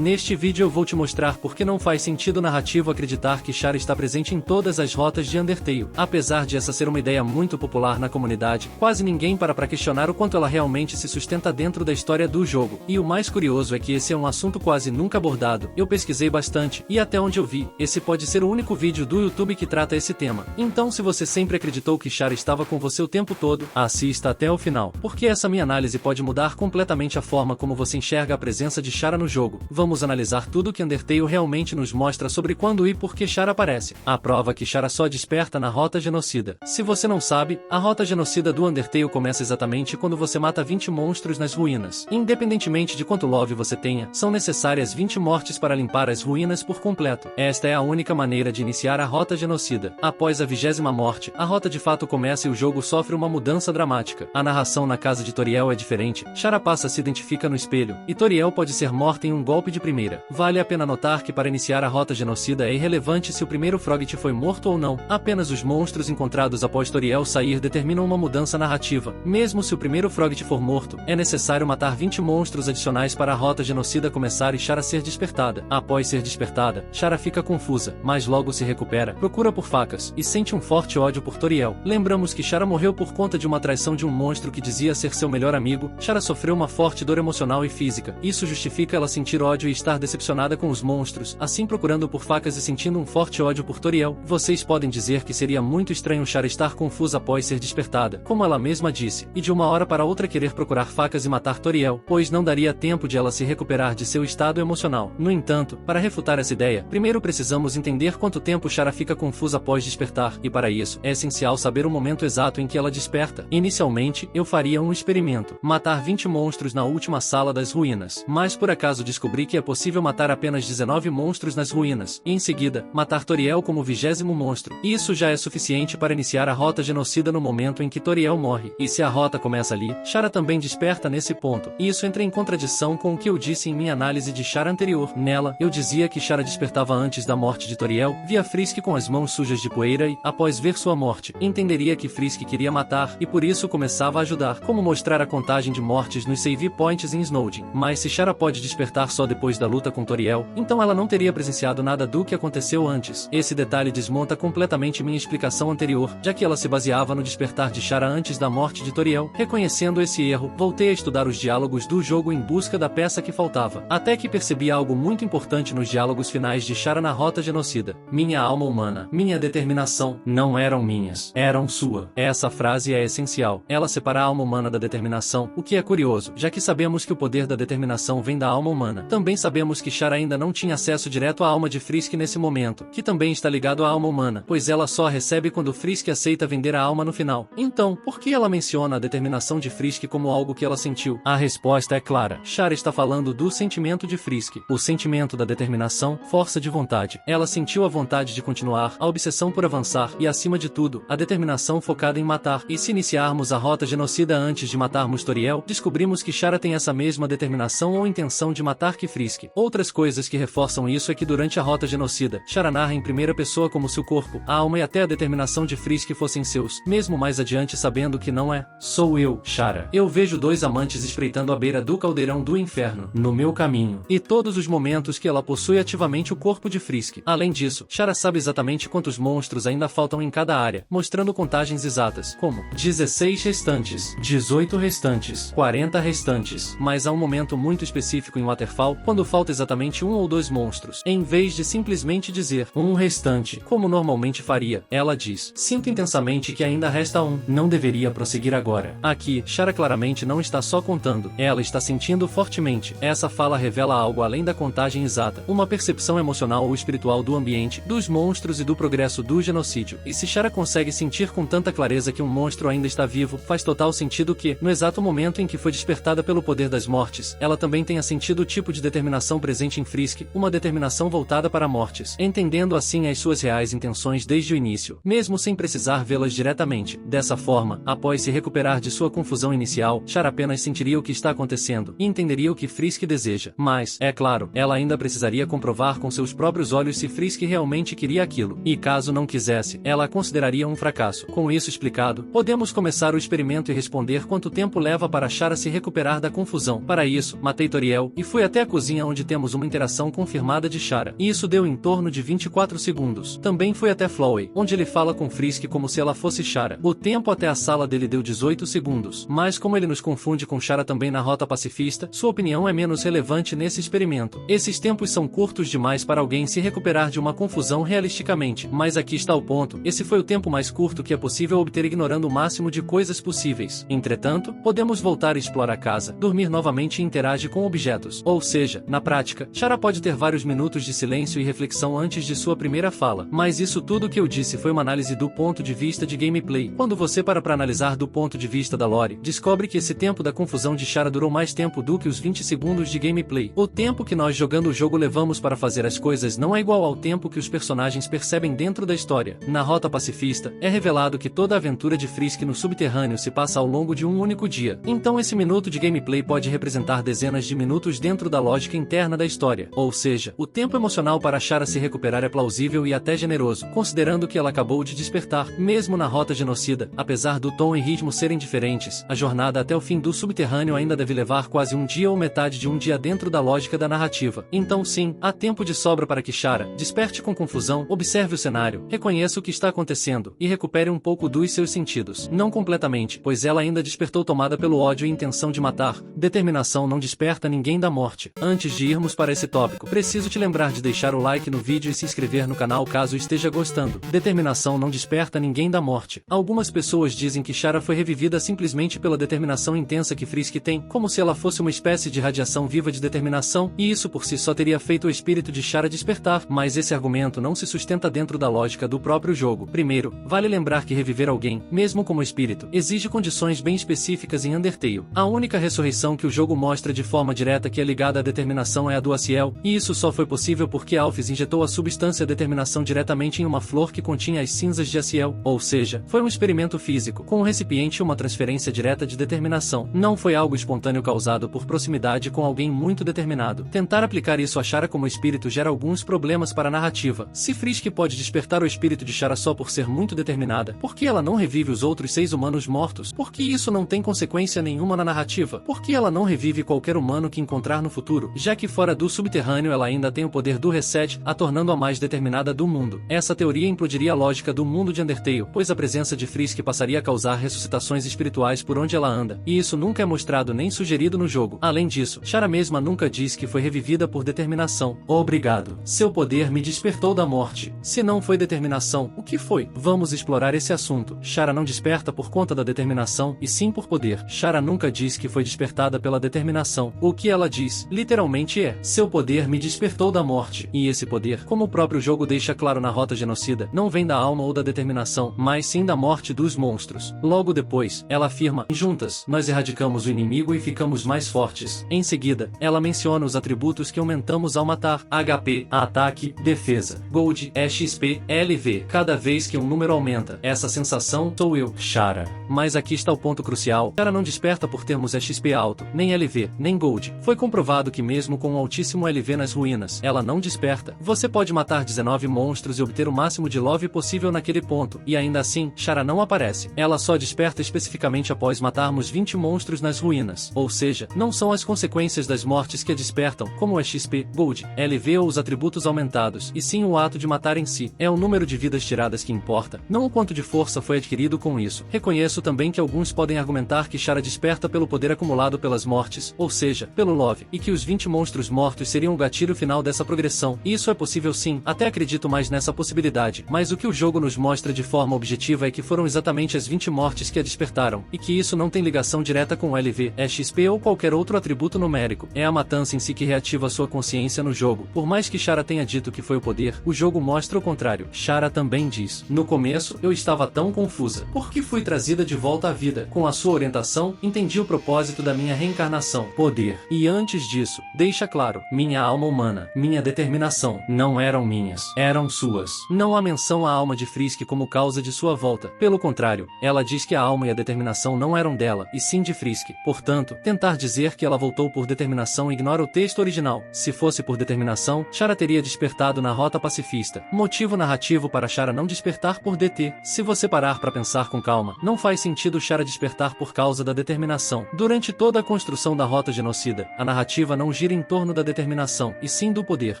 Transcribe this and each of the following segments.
Neste vídeo eu vou te mostrar por que não faz sentido narrativo acreditar que Chara está presente em todas as rotas de Undertale. Apesar de essa ser uma ideia muito popular na comunidade, quase ninguém para questionar o quanto ela realmente se sustenta dentro da história do jogo. E o mais curioso é que esse é um assunto quase nunca abordado. Eu pesquisei bastante, e até onde eu vi, esse pode ser o único vídeo do YouTube que trata esse tema. Então se você sempre acreditou que Chara estava com você o tempo todo, assista até o final, porque essa minha análise pode mudar completamente a forma como você enxerga a presença de Chara no jogo. Vamos analisar tudo que Undertale realmente nos mostra sobre quando e por que Chara aparece. A prova que Chara só desperta na Rota Genocida. Se você não sabe, a Rota Genocida do Undertale começa exatamente quando você mata 20 monstros nas ruínas. Independentemente de quanto love você tenha, são necessárias 20 mortes para limpar as ruínas por completo. Esta é a única maneira de iniciar a Rota Genocida. Após a 20ª morte, a rota de fato começa e o jogo sofre uma mudança dramática. A narração na casa de Toriel é diferente. Chara passa se identifica no espelho, e Toriel pode ser morta em um golpe de primeira. Vale a pena notar que para iniciar a Rota Genocida é irrelevante se o primeiro Frogit foi morto ou não. Apenas os monstros encontrados após Toriel sair determinam uma mudança narrativa. Mesmo se o primeiro Frogit for morto, é necessário matar 20 monstros adicionais para a Rota Genocida começar e Chara ser despertada. Após ser despertada, Chara fica confusa, mas logo se recupera, procura por facas, e sente um forte ódio por Toriel. Lembramos que Chara morreu por conta de uma traição de um monstro que dizia ser seu melhor amigo. Chara sofreu uma forte dor emocional e física. Isso justifica ela sentir ódio e estar decepcionada com os monstros, assim procurando por facas e sentindo um forte ódio por Toriel. Vocês podem dizer que seria muito estranho Chara estar confusa após ser despertada, como ela mesma disse, e de uma hora para outra querer procurar facas e matar Toriel, pois não daria tempo de ela se recuperar de seu estado emocional. No entanto, para refutar essa ideia, primeiro precisamos entender quanto tempo Chara fica confusa após despertar, e para isso, é essencial saber o momento exato em que ela desperta. Inicialmente, eu faria um experimento: matar 20 monstros na última sala das ruínas. Mas por acaso descobri que é possível matar apenas 19 monstros nas ruínas, e em seguida, matar Toriel como 20º monstro. E isso já é suficiente para iniciar a Rota Genocida no momento em que Toriel morre. E se a rota começa ali, Chara também desperta nesse ponto. E isso entra em contradição com o que eu disse em minha análise de Chara anterior. Nela, eu dizia que Chara despertava antes da morte de Toriel, via Frisk com as mãos sujas de poeira e, após ver sua morte, entenderia que Frisk queria matar, e por isso começava a ajudar. Como mostrar a contagem de mortes nos save points em Snowdin. Mas se Chara pode despertar só depois da luta com Toriel, então ela não teria presenciado nada do que aconteceu antes. Esse detalhe desmonta completamente minha explicação anterior, já que ela se baseava no despertar de Chara antes da morte de Toriel. Reconhecendo esse erro, voltei a estudar os diálogos do jogo em busca da peça que faltava, até que percebi algo muito importante nos diálogos finais de Chara na Rota Genocida. Minha alma humana, minha determinação, não eram minhas, eram sua. Essa frase é essencial. Ela separa a alma humana da determinação, o que é curioso, já que sabemos que o poder da determinação vem da alma humana. Também sabemos que Chara ainda não tinha acesso direto à alma de Frisk nesse momento, que também está ligado à alma humana, pois ela só a recebe quando Frisk aceita vender a alma no final. Então, por que ela menciona a determinação de Frisk como algo que ela sentiu? A resposta é clara. Chara está falando do sentimento de Frisk. O sentimento da determinação, força de vontade. Ela sentiu a vontade de continuar, a obsessão por avançar e, acima de tudo, a determinação focada em matar. E se iniciarmos a Rota Genocida antes de matarmos Toriel, descobrimos que Chara tem essa mesma determinação ou intenção de matar que Frisk. Outras coisas que reforçam isso é que durante a Rota Genocida, Chara narra em primeira pessoa como se o corpo, a alma e até a determinação de Frisk fossem seus, mesmo mais adiante sabendo que não é. Sou eu, Chara. Eu vejo dois amantes espreitando a beira do caldeirão do inferno, no meu caminho, e todos os momentos que ela possui ativamente o corpo de Frisk. Além disso, Chara sabe exatamente quantos monstros ainda faltam em cada área, mostrando contagens exatas, como 16 restantes, 18 restantes, 40 restantes, mas há um momento muito específico em Waterfall, quando falta exatamente 1 ou 2 monstros. Em vez de simplesmente dizer um restante, como normalmente faria, ela diz: sinto intensamente que ainda resta um, não deveria prosseguir agora. Aqui, Chara claramente não está só contando, ela está sentindo fortemente. Essa fala revela algo além da contagem exata, uma percepção emocional ou espiritual do ambiente, dos monstros e do progresso do genocídio. E se Chara consegue sentir com tanta clareza que um monstro ainda está vivo, faz total sentido que, no exato momento em que foi despertada pelo poder das mortes, ela também tenha sentido o tipo de determinação presente em Frisk, uma determinação voltada para mortes, entendendo assim as suas reais intenções desde o início, mesmo sem precisar vê-las diretamente. Dessa forma, após se recuperar de sua confusão inicial, Chara apenas sentiria o que está acontecendo e entenderia o que Frisk deseja. Mas, é claro, ela ainda precisaria comprovar com seus próprios olhos se Frisk realmente queria aquilo, e caso não quisesse, ela a consideraria um fracasso. Com isso explicado, podemos começar o experimento e responder quanto tempo leva para Chara se recuperar da confusão. Para isso, matei Toriel, e fui até a cozinha cozinha onde temos uma interação confirmada de Chara, e isso deu em torno de 24 segundos. Também foi até Flowey, onde ele fala com Frisk como se ela fosse Chara. O tempo até a sala dele deu 18 segundos, mas como ele nos confunde com Chara também na rota pacifista, sua opinião é menos relevante nesse experimento. Esses tempos são curtos demais para alguém se recuperar de uma confusão realisticamente, mas aqui está o ponto, esse foi o tempo mais curto que é possível obter ignorando o máximo de coisas possíveis. Entretanto, podemos voltar e explorar a casa, dormir novamente e interage com objetos. Ou seja, na prática, Chara pode ter vários minutos de silêncio e reflexão antes de sua primeira fala. Mas isso tudo que eu disse foi uma análise do ponto de vista de gameplay. Quando você para analisar do ponto de vista da lore, descobre que esse tempo da confusão de Chara durou mais tempo do que os 20 segundos de gameplay. O tempo que nós jogando o jogo levamos para fazer as coisas não é igual ao tempo que os personagens percebem dentro da história. Na rota pacifista, é revelado que toda a aventura de Frisk no subterrâneo se passa ao longo de um único dia. Então esse minuto de gameplay pode representar dezenas de minutos dentro da lógica interna da história. Ou seja, o tempo emocional para Chara se recuperar é plausível e até generoso, considerando que ela acabou de despertar. Mesmo na rota genocida, apesar do tom e ritmo serem diferentes, a jornada até o fim do subterrâneo ainda deve levar quase um dia ou metade de um dia dentro da lógica da narrativa. Então sim, há tempo de sobra para que Chara desperte com confusão, observe o cenário, reconheça o que está acontecendo e recupere um pouco dos seus sentidos. Não completamente, pois ela ainda despertou tomada pelo ódio e intenção de matar. Determinação não desperta ninguém da morte. Antes de irmos para esse tópico, preciso te lembrar de deixar o like no vídeo e se inscrever no canal caso esteja gostando. Determinação não desperta ninguém da morte. Algumas pessoas dizem que Chara foi revivida simplesmente pela determinação intensa que Frisk tem, como se ela fosse uma espécie de radiação viva de determinação, e isso por si só teria feito o espírito de Chara despertar, mas esse argumento não se sustenta dentro da lógica do próprio jogo. Primeiro, vale lembrar que reviver alguém, mesmo como espírito, exige condições bem específicas em Undertale. A única ressurreição que o jogo mostra de forma direta que é ligada à determinação é a do Aciel, e isso só foi possível porque Alphys injetou a substância determinação diretamente em uma flor que continha as cinzas de Aciel, ou seja, foi um experimento físico, com o recipiente uma transferência direta de determinação. Não foi algo espontâneo causado por proximidade com alguém muito determinado. Tentar aplicar isso a Chara como espírito gera alguns problemas para a narrativa. Se Frisk pode despertar o espírito de Chara só por ser muito determinada, por que ela não revive os outros 6 humanos mortos? Por que isso não tem consequência nenhuma na narrativa? Por que ela não revive qualquer humano que encontrar no futuro, já que fora do subterrâneo ela ainda tem o poder do reset, a tornando a mais determinada do mundo? Essa teoria implodiria a lógica do mundo de Undertale, pois a presença de Frisk passaria a causar ressuscitações espirituais por onde ela anda, e isso nunca é mostrado nem sugerido no jogo. Além disso, Chara mesma nunca diz que foi revivida por determinação. Obrigado. Seu poder me despertou da morte. Se não foi determinação, o que foi? Vamos explorar esse assunto. Chara não desperta por conta da determinação, e sim por poder. Chara nunca diz que foi despertada pela determinação. O que ela diz, literalmente é: seu poder me despertou da morte. E esse poder, como o próprio jogo deixa claro na rota genocida, não vem da alma ou da determinação, mas sim da morte dos monstros. Logo depois, ela afirma: juntas, nós erradicamos o inimigo e ficamos mais fortes. Em seguida, ela menciona os atributos que aumentamos ao matar: HP, ataque, defesa, Gold, XP, LV. Cada vez que um número aumenta, essa sensação sou eu, Chara. Mas aqui está o ponto crucial: Chara não desperta por termos XP alto, nem LV, nem Gold. Foi comprovado que mesmo com um altíssimo LV nas ruínas, ela não desperta. Você pode matar 19 monstros e obter o máximo de love possível naquele ponto, e ainda assim, Chara não aparece. Ela só desperta especificamente após matarmos 20 monstros nas ruínas. Ou seja, não são as consequências das mortes que a despertam, como o XP, Gold, LV ou os atributos aumentados, e sim o ato de matar em si. É o número de vidas tiradas que importa, não o quanto de força foi adquirido com isso. Reconheço também que alguns podem argumentar que Chara desperta pelo poder acumulado pelas mortes, ou seja, pelo love, e que os 20 monstros mortos seriam o gatilho final dessa progressão. Isso é possível sim, até acredito mais nessa possibilidade, mas o que o jogo nos mostra de forma objetiva é que foram exatamente as 20 mortes que a despertaram, e que isso não tem ligação direta com o LV, XP ou qualquer outro atributo numérico. É a matança em si que reativa sua consciência no jogo. Por mais que Chara tenha dito que foi o poder, o jogo mostra o contrário. Chara também diz: no começo, eu estava tão confusa. Por que fui trazida de volta à vida? Com a sua orientação, entendi o propósito da minha reencarnação. Poder. E antes disso, deixa claro, minha alma humana, minha determinação, não eram minhas, eram suas. Não há menção à alma de Frisk como causa de sua volta. Pelo contrário, ela diz que a alma e a determinação não eram dela, e sim de Frisk. Portanto, tentar dizer que ela voltou por determinação ignora o texto original. Se fosse por determinação, Chara teria despertado na rota pacifista. Motivo narrativo para Chara não despertar por DT. Se você parar para pensar com calma, não faz sentido Chara despertar por causa da determinação. Durante toda a construção da rota genocida, a narrativa não não gira em torno da determinação, e sim do poder.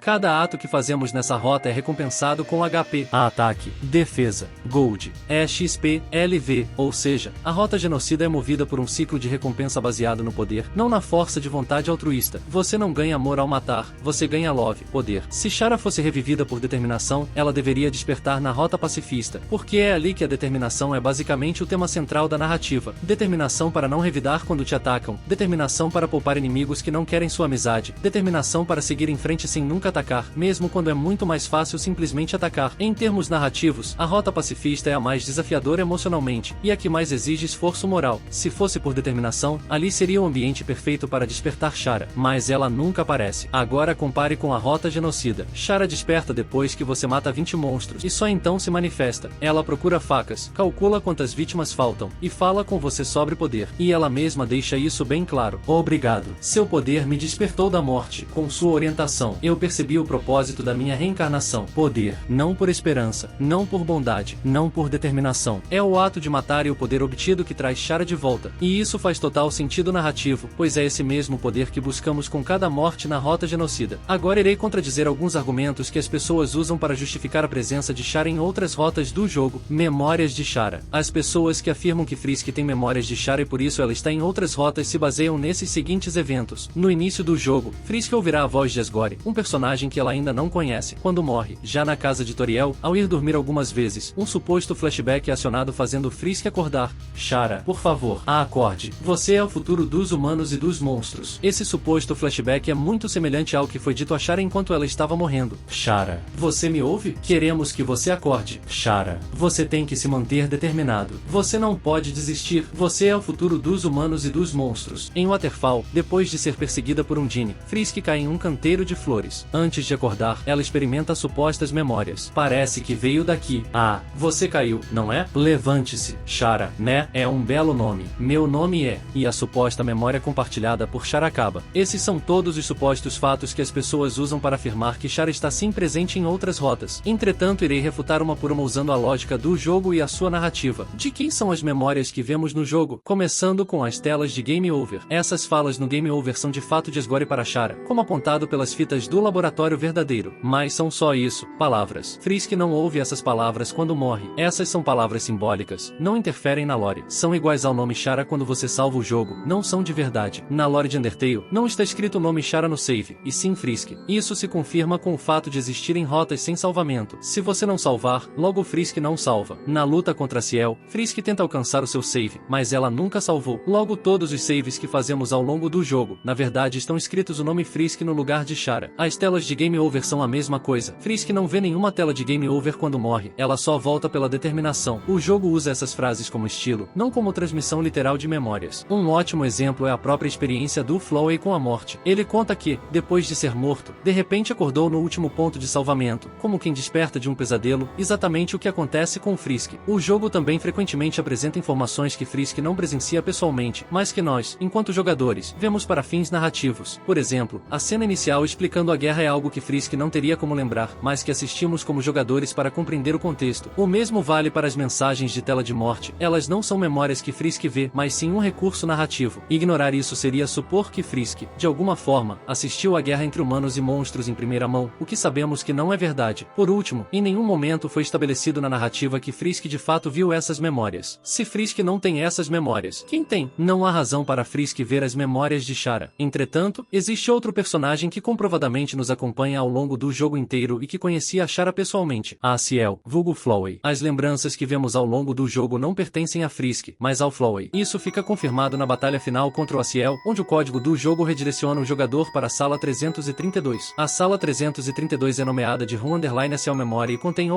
Cada ato que fazemos nessa rota é recompensado com HP, ataque, defesa, Gold, XP, LV, ou seja, a rota genocida é movida por um ciclo de recompensa baseado no poder, não na força de vontade altruísta. Você não ganha amor ao matar, você ganha love, poder. Se Chara fosse revivida por determinação, ela deveria despertar na rota pacifista, porque é ali que a determinação é basicamente o tema central da narrativa. Determinação para não revidar quando te atacam, determinação para poupar inimigos que não querem sua amizade, determinação para seguir em frente sem nunca atacar, mesmo quando é muito mais fácil simplesmente atacar. Em termos narrativos, a rota pacifista é a mais desafiadora emocionalmente, e a que mais exige esforço moral. Se fosse por determinação, ali seria o ambiente perfeito para despertar Chara, mas ela nunca aparece. Agora compare com a rota genocida. Chara desperta depois que você mata 20 monstros, e só então se manifesta. Ela procura facas, calcula quantas vítimas faltam, e fala com você sobre poder. E ela mesma deixa isso bem claro. Obrigado. Seu poder me despertou da morte. Com sua orientação, eu percebi o propósito da minha reencarnação. Poder, não por esperança, não por bondade, não por determinação. É o ato de matar e o poder obtido que traz Chara de volta. E isso faz total sentido narrativo, pois é esse mesmo poder que buscamos com cada morte na rota genocida. Agora irei contradizer alguns argumentos que as pessoas usam para justificar a presença de Chara em outras rotas do jogo. Memórias de Chara. As pessoas que afirmam que Frisk tem memórias de Chara e por isso ela está em outras rotas se baseiam nesses seguintes eventos. No início do jogo, Frisk ouvirá a voz de Asgore, um personagem que ela ainda não conhece, quando morre. Já na casa de Toriel, ao ir dormir algumas vezes, um suposto flashback é acionado fazendo Frisk acordar. Chara, por favor, acorde. Você é o futuro dos humanos e dos monstros. Esse suposto flashback é muito semelhante ao que foi dito a Chara enquanto ela estava morrendo. Chara, você me ouve? Queremos que você acorde. Chara, você tem que se manter determinado. Você não pode desistir. Você é o futuro dos humanos e dos monstros. Em Waterfall, depois de ser perseguida por um Genie, Frisk cai em um canteiro de flores. Antes de acordar, ela experimenta supostas memórias. Parece que veio daqui. Ah, você caiu, não é? Levante-se. Chara, né? É um belo nome. Meu nome é. E a suposta memória compartilhada por Chara acaba. Esses são todos os supostos fatos que as pessoas usam para afirmar que Chara está sim presente em outras rotas. Entretanto, irei refutar uma por uma usando a lógica do jogo e a sua narrativa. De quem são as memórias que vemos no jogo? Começando com as telas de Game Over. Essas falas no Game Over são de fato de Asgore para Chara, como apontado pelas fitas do laboratório verdadeiro. Mas são só isso, palavras. Frisk não ouve essas palavras quando morre. Essas são palavras simbólicas, não interferem na lore. São iguais ao nome Chara quando você salva o jogo, não são de verdade. Na lore de Undertale, não está escrito o nome Chara no save, e sim Frisk. Isso se confirma com o fato de existirem rotas sem salvamento. Se você não salvar, logo Frisk não salva. Na luta contra Ciel, Frisk tenta alcançar o seu save, mas ela nunca salvou. Logo todos os saves que fazemos ao longo do jogo, na verdade estão escritos o nome Frisk no lugar de Chara. As telas de Game Over são a mesma coisa. Frisk não vê nenhuma tela de Game Over quando morre, ela só volta pela determinação. O jogo usa essas frases como estilo, não como transmissão literal de memórias. Um ótimo exemplo é a própria experiência do Flowey com a morte. Ele conta que, depois de ser morto, de repente acordou no último ponto de salvamento, como quem desperta de um pesadelo, exatamente o que acontece com Frisk. O jogo também frequentemente apresenta informações que Frisk não presencia pessoalmente, mas que nós, enquanto jogadores, vemos para fins narrativos. Por exemplo, a cena inicial explicando a guerra é algo que Frisk não teria como lembrar, mas que assistimos como jogadores para compreender o contexto. O mesmo vale para as mensagens de tela de morte. Elas não são memórias que Frisk vê, mas sim um recurso narrativo. Ignorar isso seria supor que Frisk, de alguma forma, assistiu à guerra entre humanos e monstros em primeira mão, o que sabemos que não é verdade. Por último, em nenhum momento foi estabelecido na narrativa que Frisk de fato viu essas memórias. Se Frisk não tem essas memórias, quem tem? Não há razão para Frisk ver as memórias de Chara. Entretanto, existe outro personagem que comprovadamente nos acompanha ao longo do jogo inteiro e que conhecia a Chara pessoalmente, a Ciel, vulgo Flowey. As lembranças que vemos ao longo do jogo não pertencem a Frisk, mas ao Flowey. Isso fica confirmado na batalha final contra o Ciel, onde o código do jogo redireciona o jogador para a sala 332. A sala 332 é nomeada de Room_Ciel Memory e contém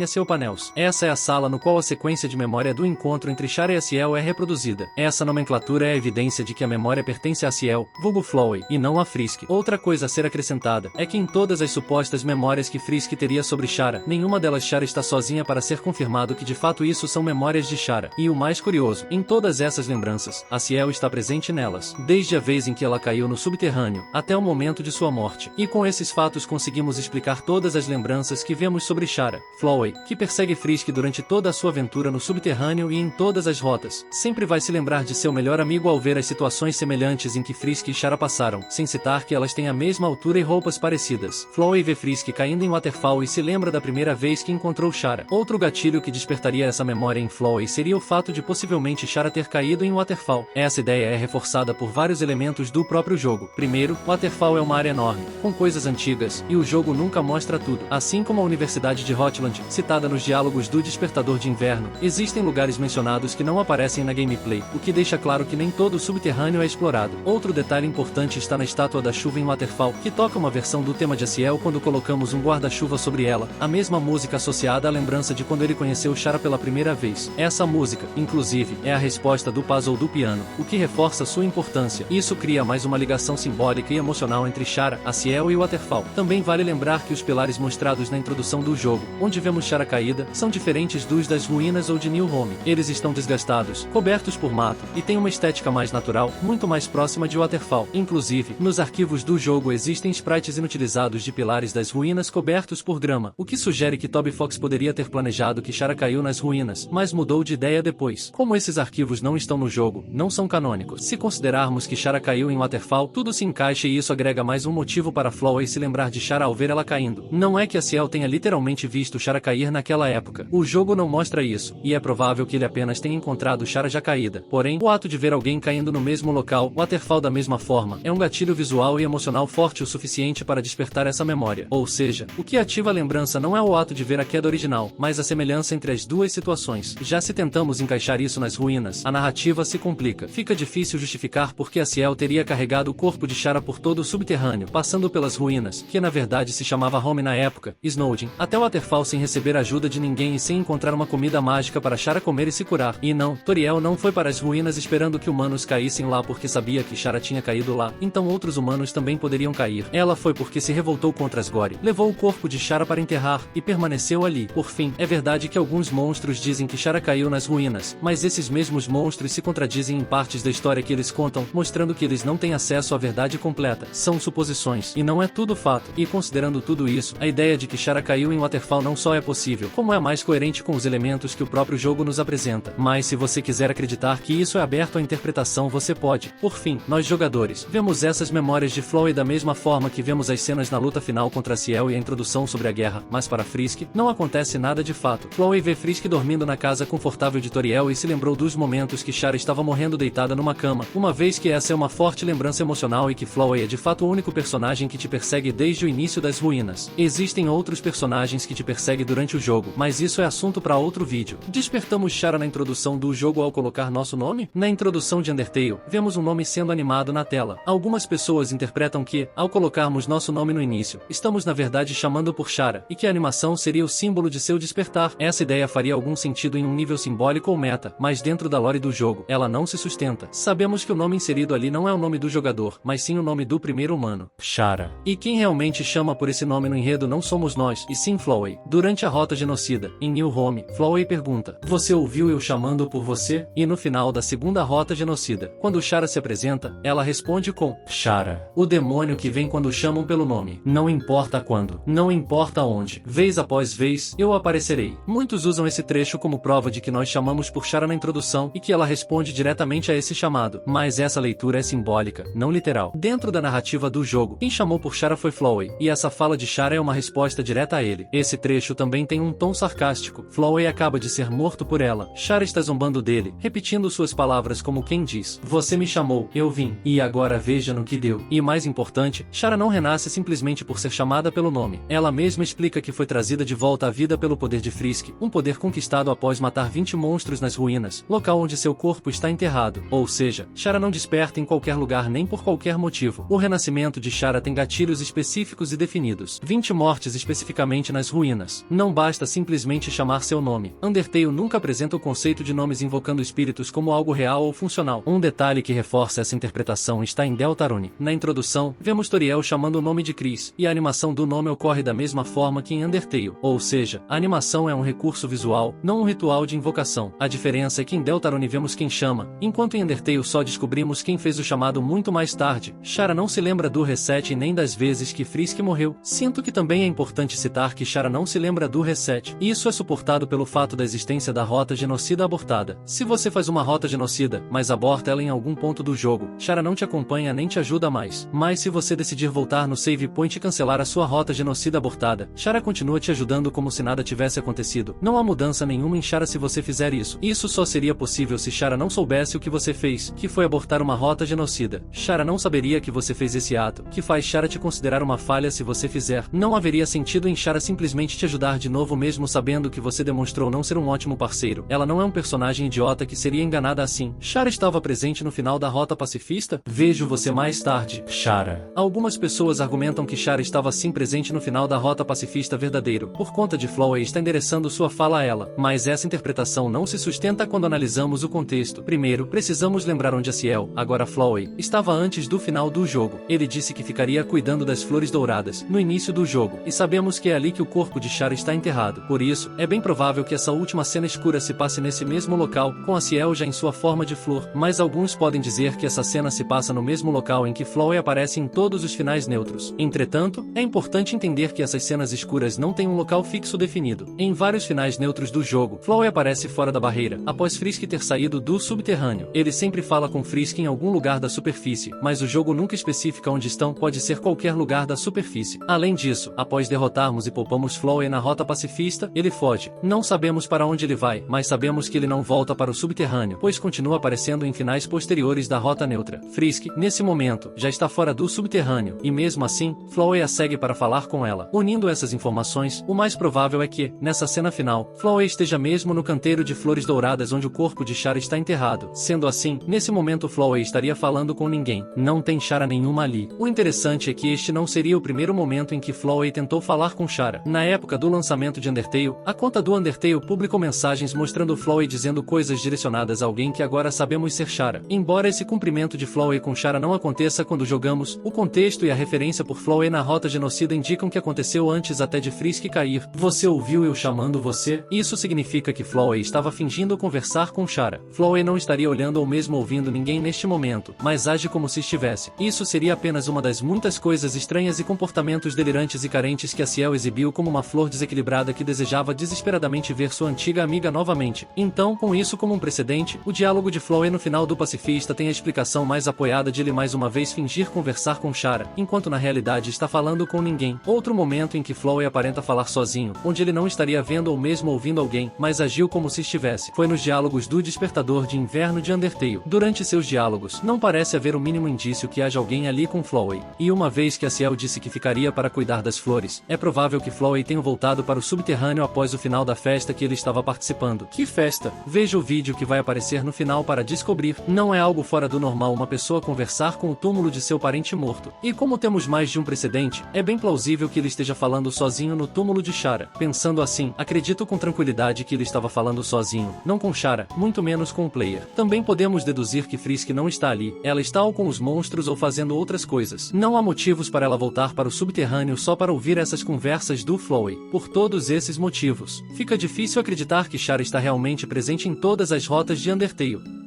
Ciel Panels. Essa é a sala no qual a sequência de memória do encontro entre Chara e a Ciel é reproduzida. Essa nomenclatura é a evidência de que a memória pertence a Ciel, vulgo Flowey, e não a Frisk. Outra coisa a ser acrescentada é que em todas as supostas memórias que Frisk teria sobre Chara, nenhuma delas Chara está sozinha para ser confirmado que de fato isso são memórias de Chara. E o mais curioso, em todas essas lembranças, a Ciel está presente nelas, desde a vez em que ela caiu no subterrâneo, até o momento de sua morte. E com esses fatos conseguimos explicar todas as lembranças que vemos sobre Chara. Flowey, que persegue Frisk durante toda a sua aventura no subterrâneo e em todas as rotas, sempre vai se lembrar de seu melhor amigo ao ver as situações semelhantes em que Frisk e Chara passaram. usaram, sem citar que elas têm a mesma altura e roupas parecidas. Flowey vê Frisk caindo em Waterfall e se lembra da primeira vez que encontrou Chara. Outro gatilho que despertaria essa memória em Flowey seria o fato de possivelmente Chara ter caído em Waterfall. Essa ideia é reforçada por vários elementos do próprio jogo. Primeiro, Waterfall é uma área enorme, com coisas antigas, e o jogo nunca mostra tudo. Assim como a Universidade de Hotland, citada nos diálogos do Despertador de Inverno, existem lugares mencionados que não aparecem na gameplay, o que deixa claro que nem todo o subterrâneo é explorado. Outro detalhe importante está na estátua da chuva em Waterfall, que toca uma versão do tema de Ciel quando colocamos um guarda-chuva sobre ela, a mesma música associada à lembrança de quando ele conheceu Chara pela primeira vez. Essa música, inclusive, é a resposta do puzzle do piano, o que reforça sua importância. Isso cria mais uma ligação simbólica e emocional entre Chara, Ciel e Waterfall. Também vale lembrar que os pilares mostrados na introdução do jogo, onde vemos Chara caída, são diferentes dos das ruínas ou de New Home. Eles estão desgastados, cobertos por mato, e têm uma estética mais natural, muito mais próxima de Waterfall. Inclusive, nos arquivos do jogo existem sprites inutilizados de pilares das ruínas cobertos por grama, o que sugere que Toby Fox poderia ter planejado que Chara caiu nas ruínas, mas mudou de ideia depois. Como esses arquivos não estão no jogo, não são canônicos. Se considerarmos que Chara caiu em Waterfall, tudo se encaixa e isso agrega mais um motivo para Flowey se lembrar de Chara ao ver ela caindo. Não é que a Ciel tenha literalmente visto Chara cair naquela época. O jogo não mostra isso, e é provável que ele apenas tenha encontrado Chara já caída. Porém, o ato de ver alguém caindo no mesmo local, Waterfall da mesma forma, é um gatilho visual e emocional forte o suficiente para despertar essa memória. Ou seja, o que ativa a lembrança não é o ato de ver a queda original, mas a semelhança entre as duas situações. Já se tentamos encaixar isso nas ruínas, a narrativa se complica. Fica difícil justificar porque a Ciel teria carregado o corpo de Chara por todo o subterrâneo, passando pelas ruínas, que na verdade se chamava Home na época, Snowdin, até Waterfall sem receber ajuda de ninguém e sem encontrar uma comida mágica para Chara comer e se curar. E não, Toriel não foi para as ruínas esperando que humanos caíssem lá porque sabia que Chara tinha caído lá, então outros humanos também poderiam cair. Ela foi porque se revoltou contra Asgore, levou o corpo de Chara para enterrar, e permaneceu ali. Por fim, é verdade que alguns monstros dizem que Chara caiu nas ruínas, mas esses mesmos monstros se contradizem em partes da história que eles contam, mostrando que eles não têm acesso à verdade completa. São suposições, e não é tudo fato. E considerando tudo isso, a ideia de que Chara caiu em Waterfall não só é possível, como é mais coerente com os elementos que o próprio jogo nos apresenta. Mas se você quiser acreditar que isso é aberto à interpretação, você pode. Por fim, nós jogadores, vemos essas memórias de Flowey da mesma forma que vemos as cenas na luta final contra Ciel e a introdução sobre a guerra, mas para Frisk, não acontece nada de fato. Flowey vê Frisk dormindo na casa confortável de Toriel e se lembrou dos momentos que Chara estava morrendo deitada numa cama, uma vez que essa é uma forte lembrança emocional e que Flowey é de fato o único personagem que te persegue desde o início das ruínas. Existem outros personagens que te perseguem durante o jogo, mas isso é assunto para outro vídeo. Despertamos Chara na introdução do jogo ao colocar nosso nome? Na introdução de Undertale, vemos um nome sendo animado na tela. Algumas pessoas interpretam que, ao colocarmos nosso nome no início, estamos na verdade chamando por Chara, e que a animação seria o símbolo de seu despertar. Essa ideia faria algum sentido em um nível simbólico ou meta, mas dentro da lore do jogo, ela não se sustenta. Sabemos que o nome inserido ali não é o nome do jogador, mas sim o nome do primeiro humano, Chara. E quem realmente chama por esse nome no enredo não somos nós, e sim Flowey. Durante a Rota Genocida, em New Home, Flowey pergunta: "Você ouviu eu chamando por você?" E no final da segunda Rota Genocida, quando Chara se apresenta, ela responde com: "Chara, o demônio que vem quando chamam pelo nome. Não importa quando, não importa onde, vez após vez, eu aparecerei." Muitos usam esse trecho como prova de que nós chamamos por Chara na introdução e que ela responde diretamente a esse chamado, mas essa leitura é simbólica, não literal. Dentro da narrativa do jogo, quem chamou por Chara foi Flowey, e essa fala de Chara é uma resposta direta a ele. Esse trecho também tem um tom sarcástico. Flowey acaba de ser morto por ela. Chara está zombando dele, repetindo suas palavras como quem diz: "Você me chamou, eu vim, e agora veja no que deu." E mais importante, Chara não renasce simplesmente por ser chamada pelo nome. Ela mesma explica que foi trazida de volta à vida pelo poder de Frisk, um poder conquistado após matar 20 monstros nas ruínas, local onde seu corpo está enterrado. Ou seja, Chara não desperta em qualquer lugar nem por qualquer motivo. O renascimento de Chara tem gatilhos específicos e definidos. 20 mortes especificamente nas ruínas. Não basta simplesmente chamar seu nome. Undertale nunca apresenta o conceito de nomes invocando espíritos como algo real ou funcional. Um detalhe que reforça essa interpretação está em Deltarune. Na introdução, vemos Toriel chamando o nome de Chris, e a animação do nome ocorre da mesma forma que em Undertale. Ou seja, a animação é um recurso visual, não um ritual de invocação. A diferença é que em Deltarune vemos quem chama, enquanto em Undertale só descobrimos quem fez o chamado muito mais tarde. Chara não se lembra do reset e nem das vezes que Frisk morreu. Sinto que também é importante citar que Chara não se lembra do reset. Isso é suportado pelo fato da existência da rota genocida abortada. Se você faz uma rota genocida, mas aborta ela em algum ponto do jogo, Chara não te acompanha nem te ajuda mais. Mas se você decidir voltar no save point e cancelar a sua rota genocida abortada, Chara continua te ajudando como se nada tivesse acontecido. Não há mudança nenhuma em Chara se você fizer isso. Isso só seria possível se Chara não soubesse o que você fez, que foi abortar uma rota genocida. Chara não saberia que você fez esse ato, que faz Chara te considerar uma falha se você fizer. Não haveria sentido em Chara simplesmente te ajudar de novo mesmo sabendo que você demonstrou não ser um ótimo parceiro. Ela não é um personagem idiota que seria enganada assim. Chara estava presente no final da rota pacifista? Vejo você mais tarde, Chara. Algumas pessoas argumentam que Chara estava sim presente no final da rota pacifista verdadeiro, por conta de Flowey está endereçando sua fala a ela, mas essa interpretação não se sustenta quando analisamos o contexto. Primeiro, precisamos lembrar onde a Ciel, agora Flowey, estava antes do final do jogo. Ele disse que ficaria cuidando das flores douradas, no início do jogo, e sabemos que é ali que o corpo de Chara está enterrado. Por isso, é bem provável que essa última cena escura se passe nesse mesmo local, com a Ciel já em sua forma de flor, mas alguns podem dizer que essa cena se passa no mesmo local em que Flowey aparece em todos os finais neutros. Entretanto, é importante entender que essas cenas escuras não têm um local fixo definido. Em vários finais neutros do jogo, Flowey aparece fora da barreira, após Frisk ter saído do subterrâneo. Ele sempre fala com Frisk em algum lugar da superfície, mas o jogo nunca especifica onde estão, pode ser qualquer lugar da superfície. Além disso, após derrotarmos e poupamos Flowey na rota pacifista, ele foge. Não sabemos para onde ele vai, mas sabemos que ele não volta para o subterrâneo, pois continua aparecendo em finais posteriores da rota neutra. Frisk, nesse momento, já está fora do subterrâneo, e mesmo assim, Flowey a segue para falar com ela. Unindo essas informações, o mais provável é que, nessa cena final, Flowey esteja mesmo no canteiro de flores douradas onde o corpo de Chara está enterrado. Sendo assim, nesse momento Flowey estaria falando com ninguém. Não tem Chara nenhuma ali. O interessante é que este não seria o primeiro momento em que Flowey tentou falar com Chara. Na época do lançamento de Undertale, a conta do Undertale publicou mensagens mostrando Flowey dizendo coisas direcionadas a alguém que agora sabemos ser Chara. Embora esse cumprimento de Flowey com Chara não aconteça quando jogamos, o contexto e a referência por Flowey na rota genocida indicam que aconteceu antes até de Frisk cair. Você ouviu eu chamando você? Isso significa que Flowey estava fingindo conversar com Chara. Flowey não estaria olhando ou mesmo ouvindo ninguém neste momento, mas age como se estivesse. Isso seria apenas uma das muitas coisas estranhas e comportamentos delirantes e carentes que a Ciel exibiu como uma flor desequilibrada que desejava desesperadamente ver sua antiga amiga novamente. Então, com isso como um precedente, o diálogo de Flowey no final do Pacifista tem a explicação mais apoiada de ele mais uma vez fingir conversar com Chara, enquanto na realidade está falando com ninguém. Outro momento em que Flowey aparenta falar sozinho, onde ele não estaria vendo ou mesmo ouvindo alguém, mas agiu como se estivesse, foi nos diálogos do Despertador de Inverno de Undertale. Durante seus diálogos, não parece haver o mínimo indício que haja alguém ali com Flowey. E uma vez que a Ciel disse que ficaria para cuidar das flores, é provável que Flowey tenha voltado para o subterrâneo após o final da festa que ele estava participando. Que festa? Veja o vídeo que vai aparecer no final para descobrir. Não é algo fora do normal uma pessoa conversar com o túmulo de seu parente morto. E como temos mais de um precedente, é bem plausível que ele esteja falando sozinho no túmulo de Chara. Pensando assim, acredito com tranquilidade que ele estava falando sozinho, não com Chara, muito menos com o player. Também podemos deduzir que Frisk não está ali, ela está ou com os monstros ou fazendo outras coisas. Não há motivos para ela voltar para o subterrâneo só para ouvir essas conversas do Flowey. Por todos esses motivos, fica difícil acreditar que Chara está realmente presente em todas as rotas de Undertale.